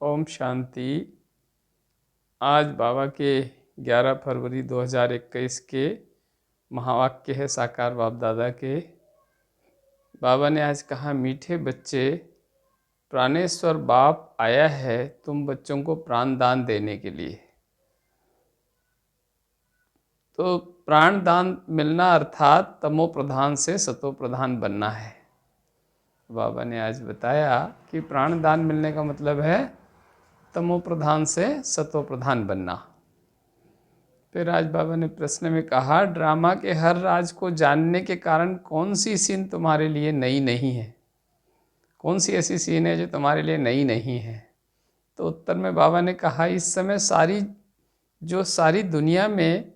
ओम शांति। आज बाबा के 11 फरवरी 2021 के महावाक्य है साकार बाप दादा के। बाबा ने आज कहा, मीठे बच्चे, प्राणेश्वर बाप आया है तुम बच्चों को प्राण दान देने के लिए। तो प्राण दान मिलना अर्थात तमो प्रधान से सतो प्रधान बनना है। बाबा ने आज बताया कि प्राण दान मिलने का मतलब है तमो प्रधान से सतो प्रधान बनना। फिर आज बाबा ने प्रश्न में कहा, ड्रामा के हर राज को जानने के कारण कौन सी सीन तुम्हारे लिए नई नहीं है? कौन सी ऐसी सीन है जो तुम्हारे लिए नई नहीं है? तो उत्तर में बाबा ने कहा, इस समय सारी दुनिया में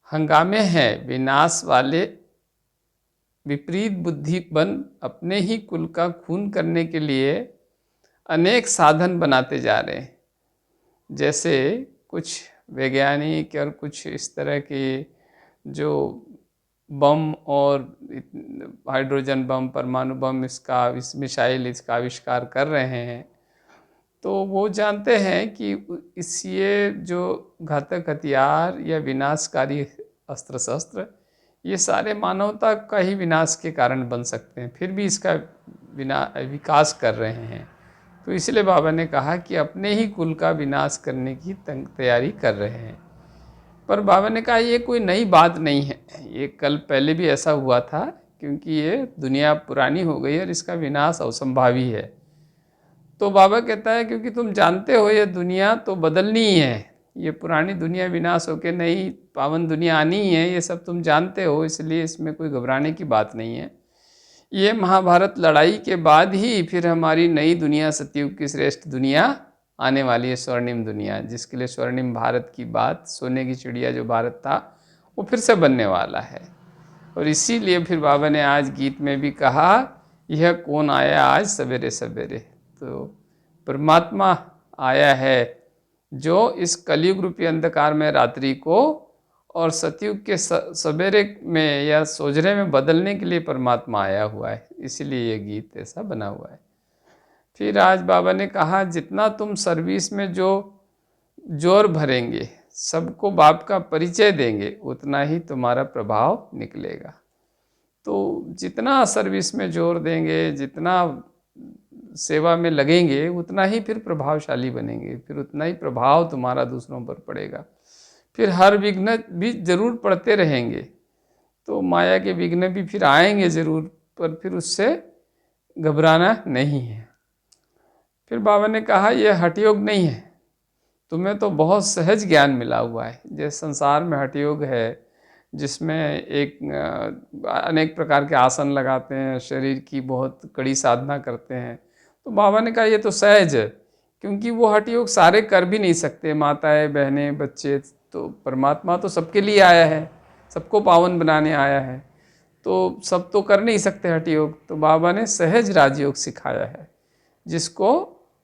हंगामे हैं, विनाश वाले विपरीत बुद्धि बन अपने ही कुल का खून करने के लिए अनेक साधन बनाते जा रहे हैं। जैसे कुछ वैज्ञानिक और कुछ इस तरह के जो बम और हाइड्रोजन बम, परमाणु बम, इस मिसाइल इसका आविष्कार कर रहे हैं, तो वो जानते हैं कि ये जो घातक हथियार या विनाशकारी अस्त्र शस्त्र, ये सारे मानवता का ही विनाश के कारण बन सकते हैं, फिर भी इसका विकास कर रहे हैं। तो इसलिए बाबा ने कहा कि अपने ही कुल का विनाश करने की तैयारी कर रहे हैं। पर बाबा ने कहा ये कोई नई बात नहीं है, ये कल पहले भी ऐसा हुआ था, क्योंकि ये दुनिया पुरानी हो गई और इसका विनाश असंभावी है। तो बाबा कहता है क्योंकि तुम जानते हो ये दुनिया तो बदलनी ही है, ये पुरानी दुनिया विनाश होकर नई पावन दुनिया आनी ही है, ये सब तुम जानते हो, इसलिए इसमें कोई घबराने की बात नहीं है। ये महाभारत लड़ाई के बाद ही फिर हमारी नई दुनिया, सतयुग की श्रेष्ठ दुनिया आने वाली है, स्वर्णिम दुनिया, जिसके लिए स्वर्णिम भारत की बात, सोने की चिड़िया जो भारत था वो फिर से बनने वाला है। और इसीलिए फिर बाबा ने आज गीत में भी कहा, यह कौन आया आज सवेरे सवेरे। तो परमात्मा आया है जो इस कलयुग रूपी अंधकार में रात्रि को और सतयुग के सवेरे में या सोजरे में बदलने के लिए परमात्मा आया हुआ है, इसीलिए ये गीत ऐसा बना हुआ है। फिर आज बाबा ने कहा, जितना तुम सर्विस में जो जोर भरेंगे, सबको बाप का परिचय देंगे, उतना ही तुम्हारा प्रभाव निकलेगा। तो जितना सर्विस में जोर देंगे, जितना सेवा में लगेंगे, उतना ही फिर प्रभावशाली बनेंगे, फिर उतना ही प्रभाव तुम्हारा दूसरों पर पड़ेगा। फिर हर विघ्न भी जरूर पड़ते रहेंगे, तो माया के विघ्न भी फिर आएंगे जरूर, पर फिर उससे घबराना नहीं है। फिर बाबा ने कहा, यह हठयोग नहीं है, तुम्हें तो बहुत सहज ज्ञान मिला हुआ है। जैसे संसार में हठयोग है, जिसमें अनेक प्रकार के आसन लगाते हैं, शरीर की बहुत कड़ी साधना करते हैं। तो बाबा ने कहा ये तो सहज है, क्योंकि वो हठयोग सारे कर भी नहीं सकते, माताएं, बहनें, बच्चे। तो परमात्मा तो सबके लिए आया है, सबको पावन बनाने आया है, तो सब तो कर नहीं सकते हठयोग। तो बाबा ने सहज राजयोग सिखाया है, जिसको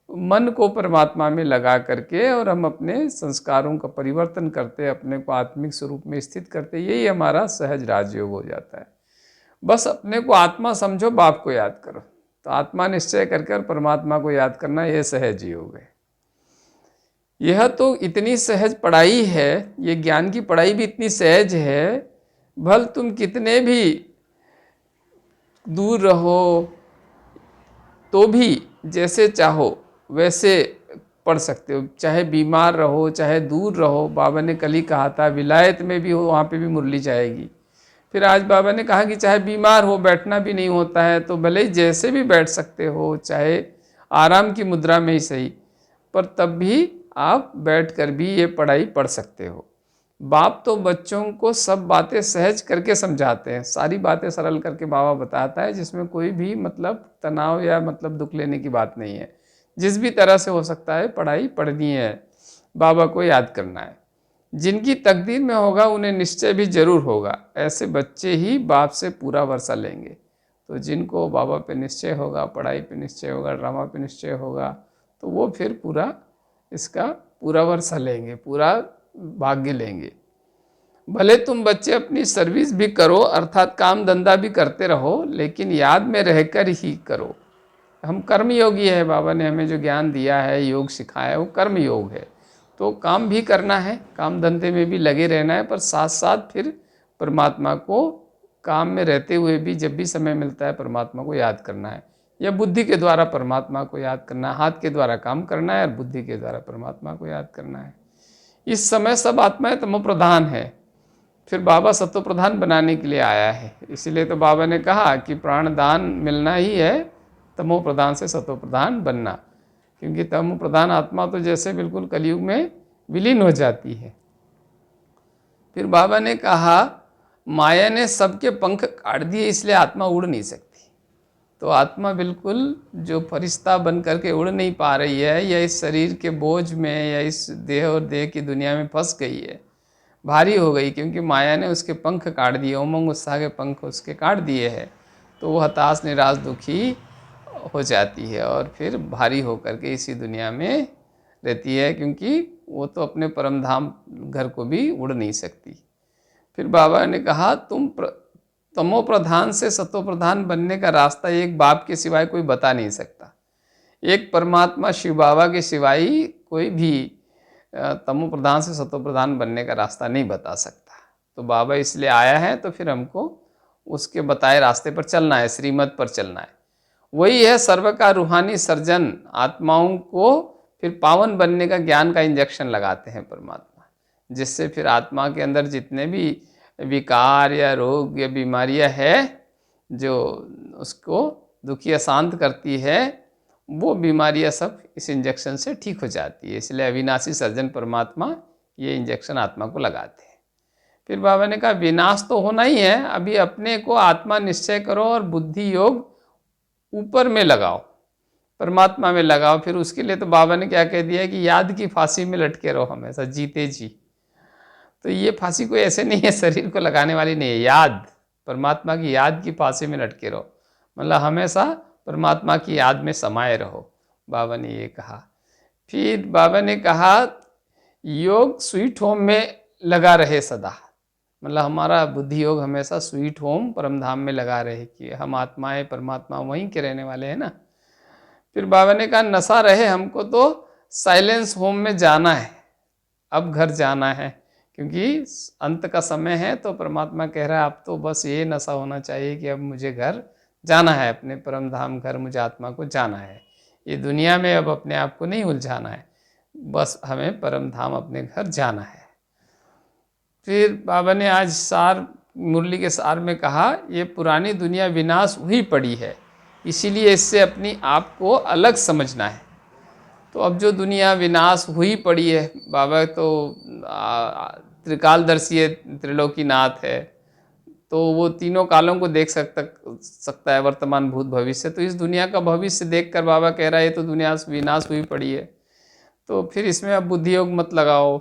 मन को परमात्मा में लगा करके और हम अपने संस्कारों का परिवर्तन करते, अपने को आत्मिक स्वरूप में स्थित करते, यही हमारा सहज राजयोग हो जाता है। बस अपने को आत्मा समझो, बाप को याद करो, तो आत्मा निश्चय करके और परमात्मा को याद करना, यह सहज योग है। यह तो इतनी सहज पढ़ाई है, ये ज्ञान की पढ़ाई भी इतनी सहज है, भल तुम कितने भी दूर रहो तो भी जैसे चाहो वैसे पढ़ सकते हो, चाहे बीमार रहो, चाहे दूर रहो। बाबा ने कल ही कहा था, विलायत में भी हो, वहाँ पे भी मुरली जाएगी। फिर आज बाबा ने कहा कि चाहे बीमार हो, बैठना भी नहीं होता है, तो भले ही जैसे भी बैठ सकते हो, चाहे आराम की मुद्रा में ही सही, पर तब भी आप बैठ कर भी ये पढ़ाई पढ़ सकते हो। बाप तो बच्चों को सब बातें सहज करके समझाते हैं, सारी बातें सरल करके बाबा बताता है, जिसमें कोई भी मतलब तनाव या मतलब दुख लेने की बात नहीं है। जिस भी तरह से हो सकता है पढ़ाई पढ़नी है, बाबा को याद करना है। जिनकी तकदीर में होगा उन्हें निश्चय भी जरूर होगा, ऐसे बच्चे ही बाप से पूरा वर्षा लेंगे। तो जिनको बाबा पे निश्चय होगा, पढ़ाई पे निश्चय होगा, ड्रामा पे निश्चय होगा, तो वो फिर पूरा इसका पूरा वर्षा लेंगे, पूरा भाग्य लेंगे। भले तुम बच्चे अपनी सर्विस भी करो, अर्थात काम धंधा भी करते रहो, लेकिन याद में रहकर ही करो। हम कर्मयोगी है, बाबा ने हमें जो ज्ञान दिया है, योग सिखाया है, वो कर्म योग है। तो काम भी करना है, काम धंधे में भी लगे रहना है, पर साथ साथ फिर परमात्मा को काम में रहते हुए भी जब भी समय मिलता है परमात्मा को याद करना है, या बुद्धि के द्वारा परमात्मा को याद करना है। हाथ के द्वारा काम करना है और बुद्धि के द्वारा परमात्मा को याद करना है। इस समय सब आत्माएं तमो प्रधान है, फिर बाबा सत्व प्रधान बनाने के लिए आया है। इसीलिए तो बाबा ने कहा कि प्राणदान मिलना ही है तमो प्रधान से सत्व प्रधान बनना, क्योंकि तमो प्रधान आत्मा तो जैसे बिल्कुल कलयुग में विलीन हो जाती है। फिर बाबा ने कहा माया ने सबके पंख काट दिए, इसलिए आत्मा उड़ नहीं सकती। तो आत्मा बिल्कुल जो फरिश्ता बन करके उड़ नहीं पा रही है, या इस शरीर के बोझ में या इस देह और देह की दुनिया में फंस गई है, भारी हो गई, क्योंकि माया ने उसके पंख काट दिए, उमंग उत्साह के पंख उसके काट दिए हैं। तो वो हताश निराश दुखी हो जाती है और फिर भारी होकर के इसी दुनिया में रहती है, क्योंकि वो तो अपने परम धाम घर को भी उड़ नहीं सकती। फिर बाबा ने कहा तमो प्रधान से सतो प्रधान बनने का रास्ता एक बाप के सिवाय कोई बता नहीं सकता। एक परमात्मा शिव बाबा के सिवाय कोई भी तमो प्रधान से सतो प्रधान बनने का रास्ता नहीं बता सकता। तो बाबा इसलिए आया है, तो फिर हमको उसके बताए रास्ते पर चलना है, श्रीमत पर चलना है। वही है सर्व का रूहानी सर्जन, आत्माओं को फिर पावन बनने का ज्ञान का इंजेक्शन लगाते हैं परमात्मा, जिससे फिर आत्मा के अंदर जितने भी विकार या रोग या बीमारियां है जो उसको दुखी अशांत करती है, वो बीमारियां सब इस इंजेक्शन से ठीक हो जाती है। इसलिए अविनाशी सर्जन परमात्मा ये इंजेक्शन आत्मा को लगाते हैं। फिर बाबा ने कहा विनाश तो होना ही है, अभी अपने को आत्मा निश्चय करो और बुद्धि योग ऊपर में लगाओ, परमात्मा में लगाओ। फिर उसके लिए तो बाबा ने क्या कह दिया कि याद की फांसी में लटके रहो हमेशा, जीते जी। तो ये फांसी कोई ऐसे नहीं है शरीर को लगाने वाली नहीं है, याद, परमात्मा की याद की फांसी में लटके रहो, मतलब हमेशा परमात्मा की याद में समाये रहो, बाबा ने ये कहा। फिर बाबा ने कहा योग स्वीट होम में लगा रहे सदा, मतलब हमारा बुद्धि योग हमेशा स्वीट होम परमधाम में लगा रहे कि हम आत्माएं परमात्मा वहीं के रहने वाले हैं ना। फिर बाबा ने कहा नशा रहे हमको तो साइलेंस होम में जाना है, अब घर जाना है, क्योंकि अंत का समय है। तो परमात्मा कह रहा है अब तो बस ये नशा होना चाहिए कि अब मुझे घर जाना है, अपने परम धाम घर मुझे आत्मा को जाना है, ये दुनिया में अब अपने आप को नहीं उलझाना है, बस हमें परम धाम अपने घर जाना है। फिर बाबा ने आज सार मुरली के सार में कहा ये पुरानी दुनिया विनाश हुई पड़ी है, इसीलिए इससे अपनी आप को अलग समझना है। तो अब जो दुनिया विनाश हुई पड़ी है, बाबा तो त्रिकालदर्शी है, त्रिलोकीनाथ है, तो वो तीनों कालों को देख सकता है, वर्तमान भूत भविष्य। तो इस दुनिया का भविष्य देखकर बाबा कह रहा है ये तो दुनिया विनाश हुई पड़ी है, तो फिर इसमें अब बुद्धि योग मत लगाओ।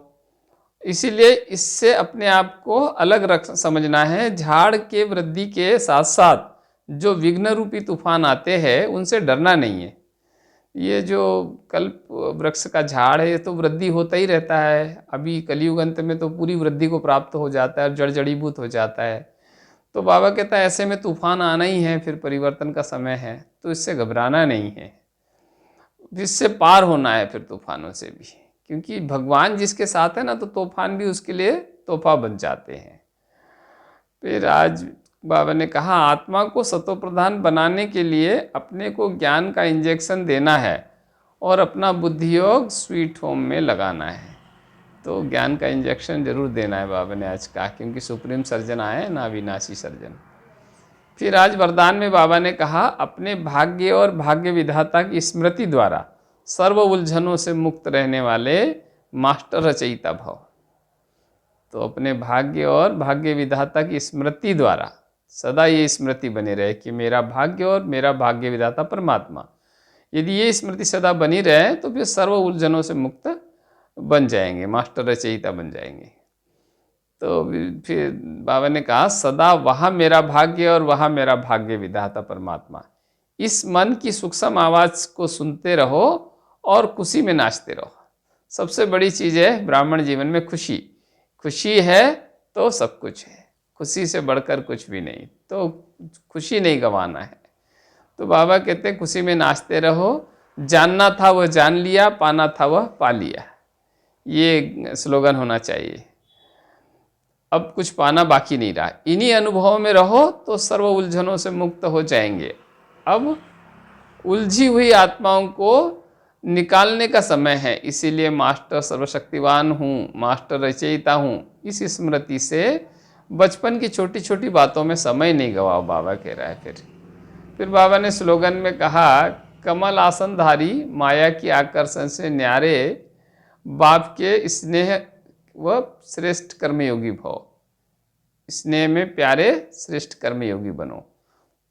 इसीलिए इससे अपने आप को अलग समझना है। झाड़ के वृद्धि के साथ साथ जो विघ्न रूपी तूफान आते हैं उनसे डरना नहीं है। ये जो कल्प वृक्ष का झाड़ है ये तो वृद्धि होता ही रहता है, अभी कलियुग अंत में तो पूरी वृद्धि को प्राप्त हो जाता है, जड़ जड़ीभूत हो जाता है। तो बाबा कहता है ऐसे में तूफान आना ही है, फिर परिवर्तन का समय है, तो इससे घबराना नहीं है, इससे पार होना है फिर तूफानों से भी, क्योंकि भगवान जिसके साथ है ना तो तूफान भी उसके लिए तोहफा बन जाते हैं। फिर आज बाबा ने कहा आत्मा को सतो प्रधान बनाने के लिए अपने को ज्ञान का इंजेक्शन देना है और अपना बुद्धि योग स्वीट होम में लगाना है। तो ज्ञान का इंजेक्शन जरूर देना है बाबा ने आज कहा, क्योंकि सुप्रीम सर्जन आए ना अविनाशी सर्जन। फिर आज वरदान में बाबा ने कहा अपने भाग्य और भाग्य विधाता की स्मृति द्वारा सर्व उलझनों से मुक्त रहने वाले मास्टर रचयिता भव। तो अपने भाग्य और भाग्य विधाता की स्मृति द्वारा सदा ये स्मृति बनी रहे कि मेरा भाग्य और मेरा भाग्य विधाता परमात्मा, यदि ये स्मृति सदा बनी रहे तो फिर सर्व उलझनों से मुक्त बन जाएंगे, मास्टर रचयिता बन जाएंगे। तो फिर बाबा ने कहा सदा वहाँ मेरा भाग्य और वहाँ मेरा भाग्य विधाता परमात्मा, इस मन की सूक्ष्म आवाज़ को सुनते रहो और खुशी में नाचते रहो। सबसे बड़ी चीज़ है ब्राह्मण जीवन में खुशी, खुशी है तो सब कुछ है, खुशी से बढ़कर कुछ भी नहीं, तो खुशी नहीं गंवाना है। तो बाबा कहते हैं खुशी में नाचते रहो, जानना था वह जान लिया, पाना था वह पा लिया। ये स्लोगन होना चाहिए। अब कुछ पाना बाकी नहीं रहा, इन्हीं अनुभवों में रहो तो सर्व उलझनों से मुक्त हो जाएंगे। अब उलझी हुई आत्माओं को निकालने का समय है, इसीलिए मास्टर सर्वशक्तिवान हूँ, मास्टर रचयिता हूँ, इस स्मृति से बचपन की छोटी छोटी बातों में समय नहीं गवाओ, बाबा कह रहा है। फिर बाबा ने स्लोगन में कहा, कमल आसनधारी माया की आकर्षण से न्यारे, बाप के स्नेह व श्रेष्ठ कर्मयोगी भव, स्नेह में प्यारे श्रेष्ठ कर्मयोगी बनो।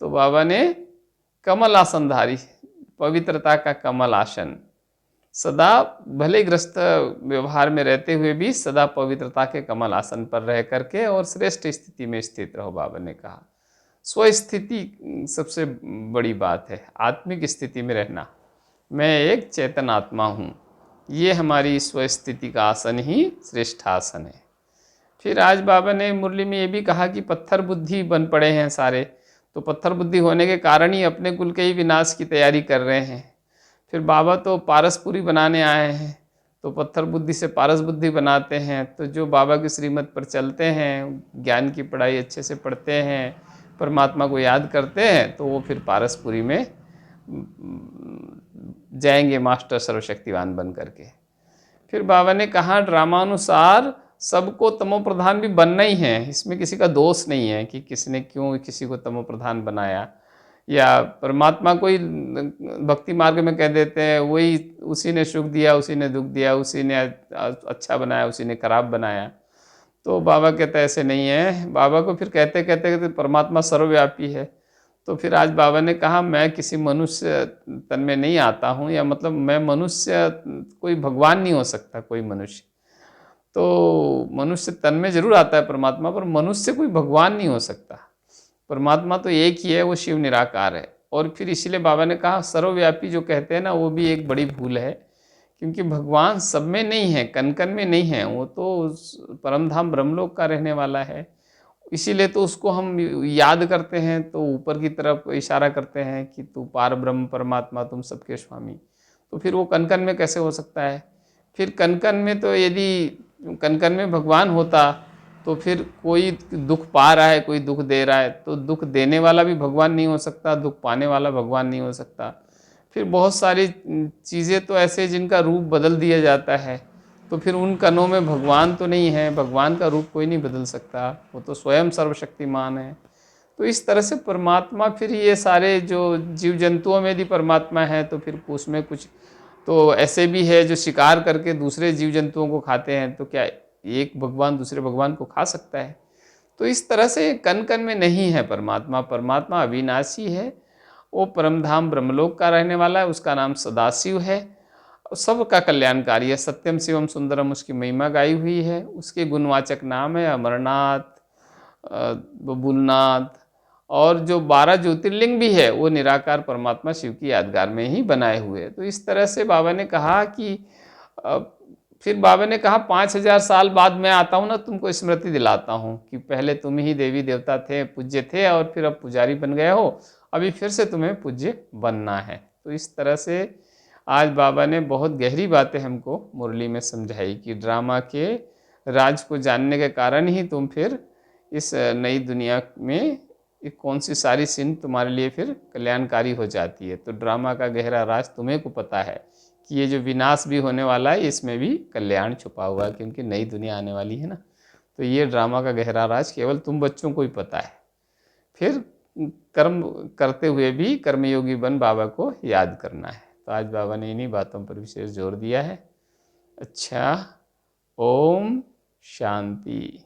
तो बाबा ने कमल आसनधारी, पवित्रता का कमल आसन, सदा भले ग्रस्त व्यवहार में रहते हुए भी सदा पवित्रता के कमल आसन पर रह करके और श्रेष्ठ स्थिति में स्थित रहो। बाबा ने कहा स्वस्थिति सबसे बड़ी बात है, आत्मिक स्थिति में रहना। मैं एक चेतन आत्मा हूँ, ये हमारी स्वस्थिति का आसन ही श्रेष्ठ आसन है। फिर आज बाबा ने मुरली में ये भी कहा कि पत्थर बुद्धि बन पड़े हैं सारे, तो पत्थर बुद्धि होने के कारण ही अपने कुल के ही विनाश की तैयारी कर रहे हैं। फिर बाबा तो पारसपुरी बनाने आए हैं, तो पत्थर बुद्धि से पारस बुद्धि बनाते हैं। तो जो बाबा की श्रीमत पर चलते हैं, ज्ञान की पढ़ाई अच्छे से पढ़ते हैं, परमात्मा को याद करते हैं, तो वो फिर पारसपुरी में जाएंगे मास्टर सर्वशक्तिवान बन करके। फिर बाबा ने कहा ड्रामानुसार सबको तमो प्रधान भी बनना ही है, इसमें किसी का दोष नहीं है कि किसने क्यों किसी को तमो प्रधान बनाया, या परमात्मा को ही भक्ति मार्ग में कह देते हैं वही उसी ने सुख दिया, उसी ने दुख दिया, उसी ने अच्छा बनाया, उसी ने खराब बनाया। तो बाबा कहते ऐसे नहीं है। बाबा को फिर कहते कहते परमात्मा सर्वव्यापी है। तो फिर आज बाबा ने कहा मैं किसी मनुष्य तन में नहीं आता हूँ, या मतलब मैं मनुष्य, कोई भगवान नहीं हो सकता कोई मनुष्य। तो मनुष्य तन में जरूर आता है परमात्मा, पर मनुष्य कोई भगवान नहीं हो सकता। परमात्मा तो एक ही है, वो शिव निराकार है। और फिर इसीलिए बाबा ने कहा सर्वव्यापी जो कहते हैं ना, वो भी एक बड़ी भूल है, क्योंकि भगवान सब में नहीं है, कन कन में नहीं है, वो तो परमधाम ब्रह्मलोक का रहने वाला है। इसीलिए तो उसको हम याद करते हैं तो ऊपर की तरफ इशारा करते हैं कि तू पार ब्रह्म परमात्मा, तुम सबके स्वामी। तो फिर वो कन कन में कैसे हो सकता है? फिर कन कन में तो यदि कन कन में भगवान होता तो फिर कोई दुख पा रहा है, कोई दुख दे रहा है, तो दुख देने वाला भी भगवान नहीं हो सकता, दुख पाने वाला भगवान नहीं हो सकता। फिर बहुत सारी चीज़ें तो ऐसे जिनका रूप बदल दिया जाता है, तो फिर उन कनों में भगवान तो नहीं है, भगवान का रूप कोई नहीं बदल सकता, वो तो स्वयं सर्वशक्तिमान है। तो इस तरह से परमात्मा, फिर ये सारे जो जीव जंतुओं में यदि परमात्मा है तो फिर उसमें कुछ तो ऐसे भी है जो शिकार करके दूसरे जीव जंतुओं को खाते हैं, तो क्या एक भगवान दूसरे भगवान को खा सकता है? तो इस तरह से कन कन में नहीं है परमात्मा। परमात्मा अविनाशी है, वो परमधाम ब्रह्मलोक का रहने वाला है, उसका नाम सदाशिव है, सबका कल्याणकारी है। सत्यम शिवम सुंदरम उसकी महिमा गाई हुई है, उसके गुणवाचक नाम है अमरनाथ, बबुलनाथ, और जो 12 ज्योतिर्लिंग भी है वो निराकार परमात्मा शिव की यादगार में ही बनाए हुए। तो इस तरह से बाबा ने कहा कि फिर बाबा ने कहा 5000 साल बाद मैं आता हूँ ना, तुमको स्मृति दिलाता हूँ कि पहले तुम ही देवी देवता थे, पूज्य थे, और फिर अब पुजारी बन गए हो, अभी फिर से तुम्हें पूज्य बनना है। तो इस तरह से आज बाबा ने बहुत गहरी बातें हमको मुरली में समझाई कि ड्रामा के राज को जानने के कारण ही तुम फिर इस नई दुनिया में कौन सी सारी सीन तुम्हारे लिए फिर कल्याणकारी हो जाती है। तो ड्रामा का गहरा राज तुम्हें को पता है कि ये जो विनाश भी होने वाला है इसमें भी कल्याण छुपा हुआ है, क्योंकि नई दुनिया आने वाली है ना। तो ये ड्रामा का गहरा राज केवल तुम बच्चों को ही पता है। फिर कर्म करते हुए भी कर्मयोगी बन बाबा को याद करना है। तो आज बाबा ने इन्हीं बातों पर विशेष जोर दिया है। अच्छा, ओम शांति।